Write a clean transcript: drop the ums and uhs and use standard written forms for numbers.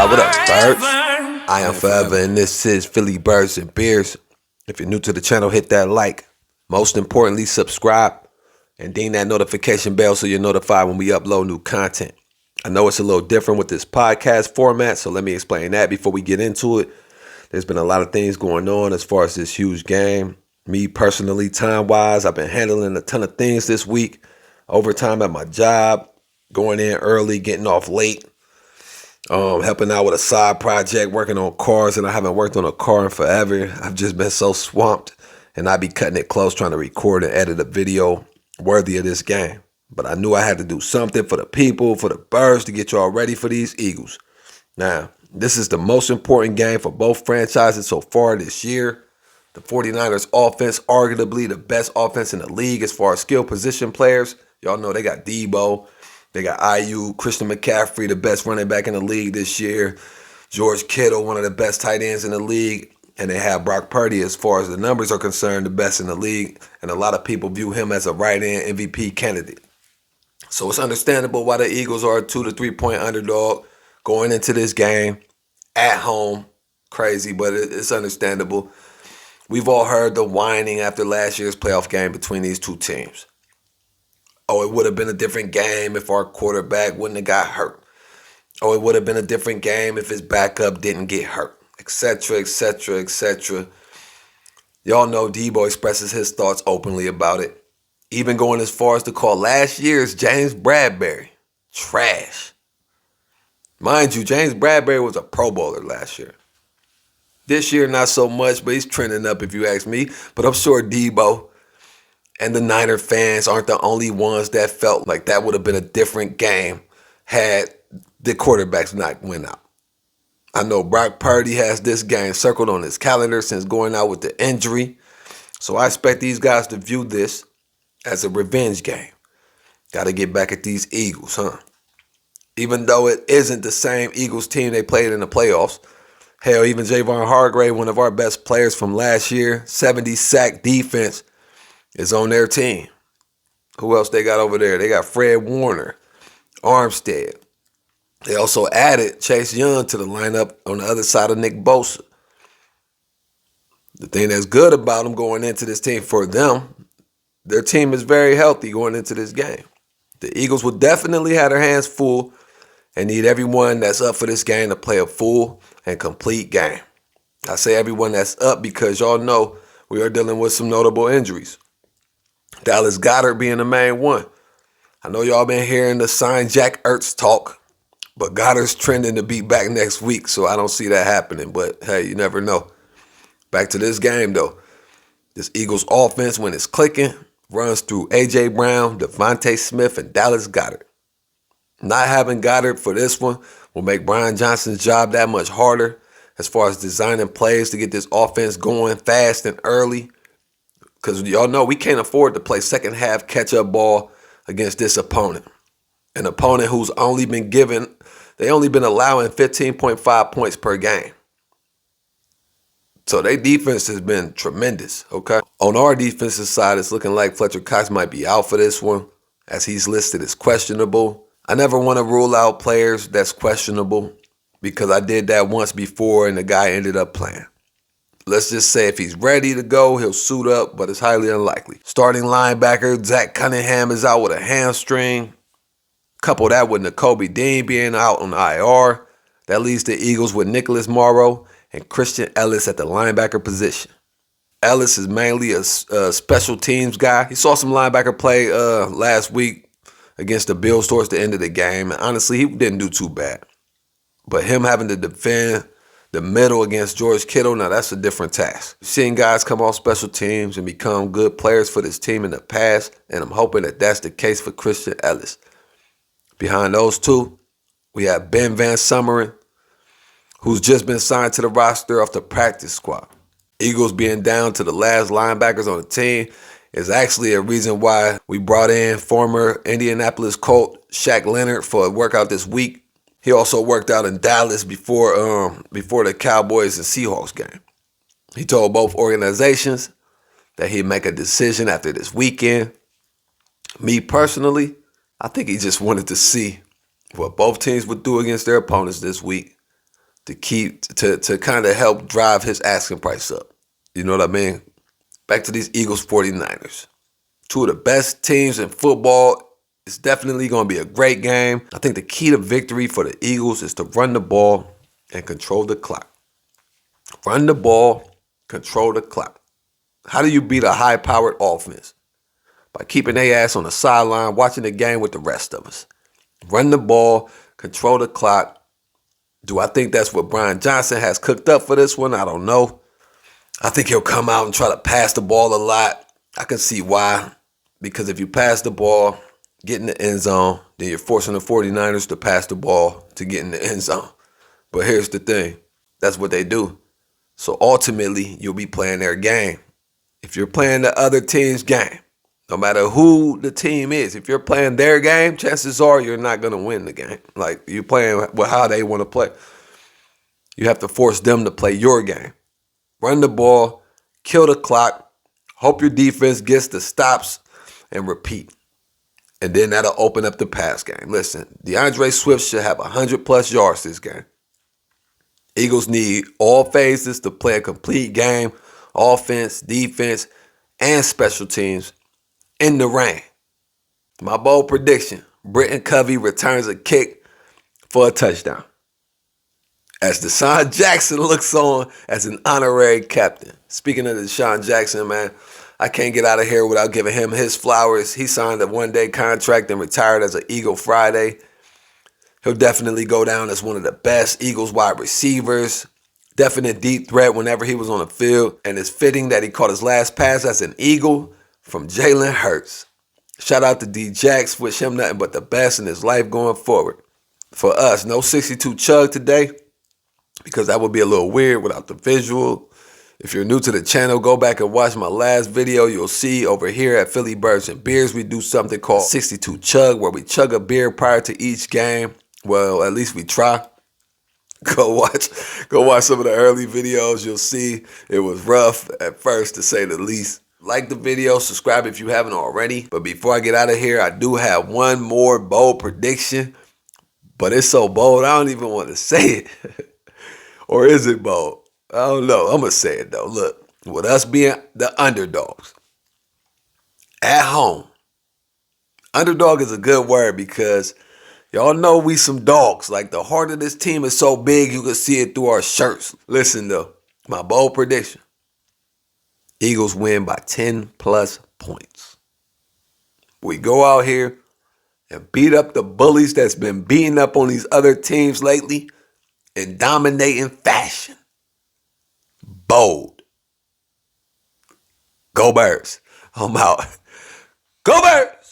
What up, Birds? I am Forever, and this is Philly Birds and Beers. If you're new to the channel, hit that like. Most importantly, subscribe and ding that notification bell so you're notified when we upload new content. I know it's a little different with this podcast format, so let me explain that before we get into it. There's been a lot of things going on as far as this huge game. Me personally, time-wise, I've been handling a ton of things this week. Overtime at my job, going in early, getting off late. Helping out with a side project, working on cars, and I haven't worked on a car in forever. I've just been so swamped, and I be cutting it close trying to record and edit a video worthy of this game. But I knew I had to do something for the people, for the Birds, to get y'all ready for these Eagles. Now, this is the most important game for both franchises so far this year. The 49ers offense, arguably the best offense in the league as far as skill position players. Y'all know they got Debo. They got IU, Christian McCaffrey, the best running back in the league this year. George Kittle, one of the best tight ends in the league. And they have Brock Purdy, as far as the numbers are concerned, the best in the league. And a lot of people view him as a right-end MVP candidate. So it's understandable why the Eagles are a 2 to 3 point underdog going into this game at home. Crazy, but it's understandable. We've all heard the whining after last year's playoff game between these two teams. Oh, it would have been a different game if our quarterback wouldn't have got hurt. Oh, it would have been a different game if his backup didn't get hurt, etc., etc., etc. Y'all know Debo expresses his thoughts openly about it, even going as far as to call last year's James Bradbury trash. Mind you, James Bradbury was a Pro Bowler last year. This year, not so much, but he's trending up if you ask me. But I'm sure Debo and the Niner fans aren't the only ones that felt like that would have been a different game had the quarterbacks not went out. I know Brock Purdy has this game circled on his calendar since going out with the injury. So I expect these guys to view this as a revenge game. Got to get back at these Eagles, huh? Even though it isn't the same Eagles team they played in the playoffs. Hell, even Javon Hargrave, one of our best players from last year, 70 sack defense, is on their team. Who else they got over there? They got Fred Warner, Armstead. They also added Chase Young to the lineup on the other side of Nick Bosa. The thing that's good about them going into this team for them, their team is very healthy going into this game. The Eagles will definitely have their hands full and need everyone that's up for this game to play a full and complete game. I say everyone that's up because y'all know we are dealing with some notable injuries. Dallas Goedert being the main one. I know y'all been hearing the sign Jack Ertz talk, but Goddard's trending to be back next week, so I don't see that happening. But hey, you never know. Back to this game, though. This Eagles offense, when it's clicking, runs through A.J. Brown, Devontae Smith, and Dallas Goedert. Not having Goddard for this one will make Brian Johnson's job that much harder as far as designing plays to get this offense going fast and early. Because y'all know we can't afford to play second half catch-up ball against this opponent. An opponent who's only been allowing 15.5 points per game. So their defense has been tremendous, okay? On our defensive side, it's looking like Fletcher Cox might be out for this one, as he's listed as questionable. I never want to rule out players that's questionable because I did that once before and the guy ended up playing. Let's just say if he's ready to go, he'll suit up, but it's highly unlikely. Starting linebacker Zach Cunningham is out with a hamstring. Couple that with Nakobe Dean being out on IR. That leaves the Eagles with Nicholas Morrow and Christian Ellis at the linebacker position. Ellis is mainly a special teams guy. He saw some linebacker play last week against the Bills towards the end of the game. And honestly, he didn't do too bad. But him having to defend the middle against George Kittle, now that's a different task. We've seen guys come off special teams and become good players for this team in the past, and I'm hoping that that's the case for Christian Ellis. Behind those two, we have Ben Van Summeren, who's just been signed to the roster off the practice squad. Eagles being down to the last linebackers on the team is actually a reason why we brought in former Indianapolis Colt Shaq Leonard for a workout this week. He also worked out in Dallas before the Cowboys and Seahawks game. He told both organizations that he'd make a decision after this weekend. Me personally, I think he just wanted to see what both teams would do against their opponents this week. to kind of help drive his asking price up. You know what I mean? Back to these Eagles 49ers. Two of the best teams in football. It's definitely going to be a great game. I think the key to victory for the Eagles is to run the ball and control the clock. Run the ball, control the clock. How do you beat a high-powered offense? By keeping their ass on the sideline, watching the game with the rest of us. Run the ball, control the clock. Do I think that's what Brian Johnson has cooked up for this one? I don't know. I think he'll come out and try to pass the ball a lot. I can see why. Because if you pass the ball, get in the end zone, then you're forcing the 49ers to pass the ball to get in the end zone. But here's the thing. That's what they do. So ultimately, you'll be playing their game. If you're playing the other team's game, no matter who the team is, if you're playing their game, chances are you're not going to win the game. Like, you're playing with how they want to play. You have to force them to play your game. Run the ball, kill the clock, hope your defense gets the stops, and repeat. And then that'll open up the pass game. Listen, DeAndre Swift should have 100-plus yards this game. Eagles need all phases to play a complete game, offense, defense, and special teams in the rain. My bold prediction, Britton Covey returns a kick for a touchdown. As Deshaun Jackson looks on as an honorary captain. Speaking of Deshaun Jackson, man, I can't get out of here without giving him his flowers. He signed a one-day contract and retired as an Eagle Friday. He'll definitely go down as one of the best Eagles wide receivers. Definite deep threat whenever he was on the field. And it's fitting that he caught his last pass as an Eagle from Jalen Hurts. Shout out to D-Jax. Wish him nothing but the best in his life going forward. For us, no 62 chug today, because that would be a little weird without the visual. If you're new to the channel, go back and watch my last video. You'll see over here at Philly Birds and Beers, we do something called 62 Chug, where we chug a beer prior to each game. Well, at least we try. Go watch some of the early videos. You'll see it was rough at first, to say the least. Like the video, subscribe if you haven't already. But before I get out of here, I do have one more bold prediction. But it's so bold, I don't even want to say it. Or is it bold? I don't know. I'm going to say it, though. Look, with us being the underdogs at home, underdog is a good word because y'all know we some dogs. Like, the heart of this team is so big, you can see it through our shirts. Listen, though, my bold prediction. Eagles win by 10-plus points. We go out here and beat up the bullies that's been beating up on these other teams lately in dominating fashion. Bold. Go Birds. I'm out. Go Birds!